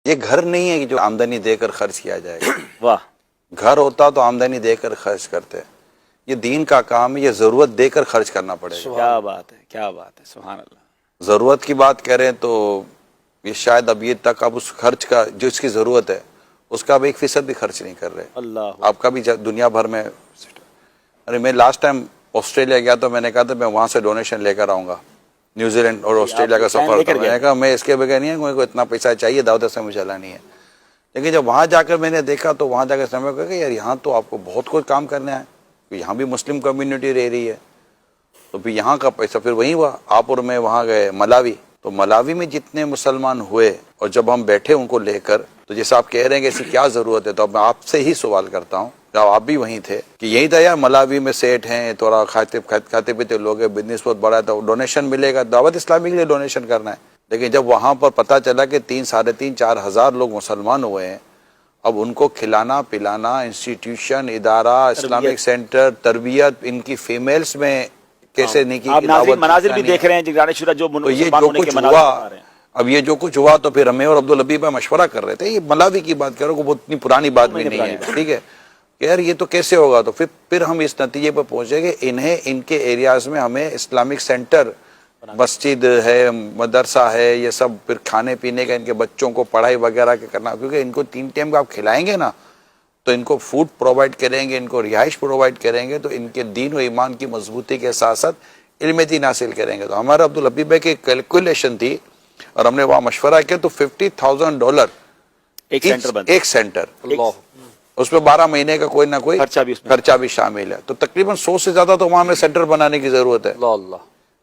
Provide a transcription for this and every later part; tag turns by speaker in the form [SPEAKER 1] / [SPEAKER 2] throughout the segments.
[SPEAKER 1] یہ گھر نہیں ہے کہ جو آمدنی دے کر خرچ کیا جائے گا.
[SPEAKER 2] واہ.
[SPEAKER 1] گھر ہوتا تو آمدنی دے کر خرچ کرتے. یہ دین کا کام ہے، یہ ضرورت دے کر خرچ کرنا پڑے گا.
[SPEAKER 2] کیا بات ہے، کیا بات ہے، سبحان اللہ.
[SPEAKER 1] ضرورت کی بات کریں تو یہ شاید اب یہ تک اب اس خرچ کا جو اس کی ضرورت ہے اس کا اب 1% بھی خرچ نہیں کر رہے.
[SPEAKER 2] اللہ.
[SPEAKER 1] آپ کا بھی دنیا بھر میں. ارے میں لاسٹ ٹائم آسٹریلیا گیا تو میں نے کہا تھا میں وہاں سے ڈونیشن لے کر آؤں گا. نیوزی لینڈ اور آسٹریلیا کا سفر تھا. میں نے کہا میں اس کے بغیر نہیں ہے، مجھے کو اتنا پیسہ چاہیے، دعوت سے مجھے چلانی ہے. لیکن جب وہاں جا کر میں نے دیکھا تو وہاں جا کر سمجھ کہ یار یہاں تو آپ کو بہت کچھ کام کرنا ہے. یہاں بھی مسلم کمیونٹی رہ رہی ہے تو پھر یہاں کا پیسہ پھر وہیں ہوا. آپور میں وہاں گئے ملاوی، تو ملاوی میں جتنے مسلمان ہوئے اور جب ہم بیٹھے ان کو لے کر، تو جیسے آپ کہہ رہے ہیں کہ ایسی کیا ضرورت ہے، تو اب میں آپ سے ہی سوال کرتا ہوں کہ آپ بھی وہیں تھے کہ یہی تھا یار ملاوی میں سیٹ ہیں، تھوڑا کھاتے پیتے لوگ ہیں، بزنس بہت بڑا ہے تو ڈونیشن ملے گا، دعوت اسلامی کے لیے ڈونیشن کرنا ہے. لیکن جب وہاں پر پتہ چلا کہ 3 ساڑھے 3 4 ہزار لوگ مسلمان ہوئے ہیں، اب ان کو کھلانا پلانا، انسٹیٹیوشن، ادارہ، اسلامک سینٹر، تربیت، ان کی فیمیلز میں کیسے نہیں کی
[SPEAKER 2] آپ ناظرین مناظر بھی
[SPEAKER 1] پہنچانی
[SPEAKER 2] دیکھ رہے ہیں جگران شورا جو
[SPEAKER 1] تو یہ
[SPEAKER 2] مسلمان
[SPEAKER 1] جو
[SPEAKER 2] ہونے کے
[SPEAKER 1] کچھ
[SPEAKER 2] مناظر
[SPEAKER 1] ہوا.
[SPEAKER 2] بتا رہے ہیں.
[SPEAKER 1] اب یہ جو کچھ ہوا تو پھر ہمیں اور عبدالحبیب میں مشورہ کر رہے تھے، یہ ملاوی کی بات کرو وہ اتنی پرانی بات بھی نہیں ہے، ٹھیک ہے کہ یار یہ تو کیسے ہوگا. تو پھر ہم اس نتیجے پر پہنچے کہ انہیں ان کے ایریاز میں ہمیں اسلامک سینٹر، مسجد ہے، مدرسہ ہے، یہ سب پھر کھانے پینے کا ان کے بچوں کو پڑھائی وغیرہ کے کرنا، کیونکہ ان کو 3 ٹائم کا آپ کھلائیں گے نا تو ان کو فوڈ پرووائڈ کریں گے، ان کو رہائش پرووائڈ کریں گے تو ان کے دین و ایمان کی مضبوطی کے ساتھ ساتھ علم دین حاصل کریں گے. تو ہمارا عبدالحبیب بھائی کی کیلکولیشن تھی اور ہم نے وہاں مشورہ کیا تو $50,000 ایک سینٹر، اس میں 12 مہینے کا کوئی نہ کوئی خرچہ بھی شامل ہے. تو تقریباً 100 سے زیادہ تو وہاں میں سینٹر بنانے کی ضرورت ہے.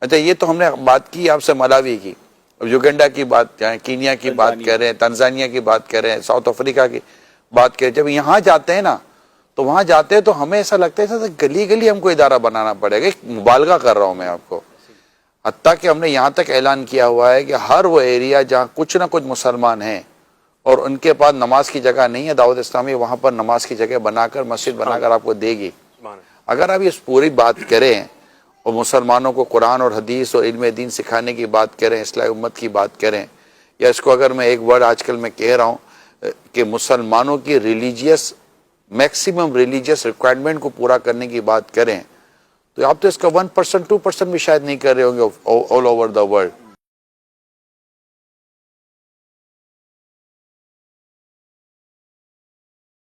[SPEAKER 1] اچھا یہ تو ہم نے بات کی آپ سے ملاوی کی. اب یوگینڈا کی بات کریں، کینیا کی بات کریں، تنزانیہ کی بات کریں، ساؤتھ افریقہ کی بات کریں، جب یہاں جاتے ہیں نا تو وہاں جاتے ہیں تو ہمیں ایسا لگتا ہے ایسا گلی گلی ہم کو ادارہ بنانا پڑے گا. ایک مبالغہ کر رہا ہوں میں آپ کو. حتیٰ کہ ہم نے یہاں تک اعلان کیا ہوا ہے کہ ہر وہ ایریا جہاں کچھ نہ کچھ مسلمان ہیں اور ان کے پاس نماز کی جگہ نہیں ہے، دعوت اسلامی وہاں پر نماز کی جگہ بنا کر، مسجد بنا کر آپ کو دے گی. اگر آپ اس پوری بات کریں اور مسلمانوں کو قرآن اور حدیث اور علم دین سکھانے کی بات کریں، اصلاح امت کی بات کریں، یا اس کو اگر میں ایک ورڈ آج کل میں کہہ رہا ہوں کہ مسلمانوں کی میکسیمم ریلیجیس ریکوائرمنٹ کو پورا کرنے کی بات کریں، تو آپ تو اس کا 1% 2% بھی شاید نہیں کر رہے ہوں گے آل اوور دا ورلڈ.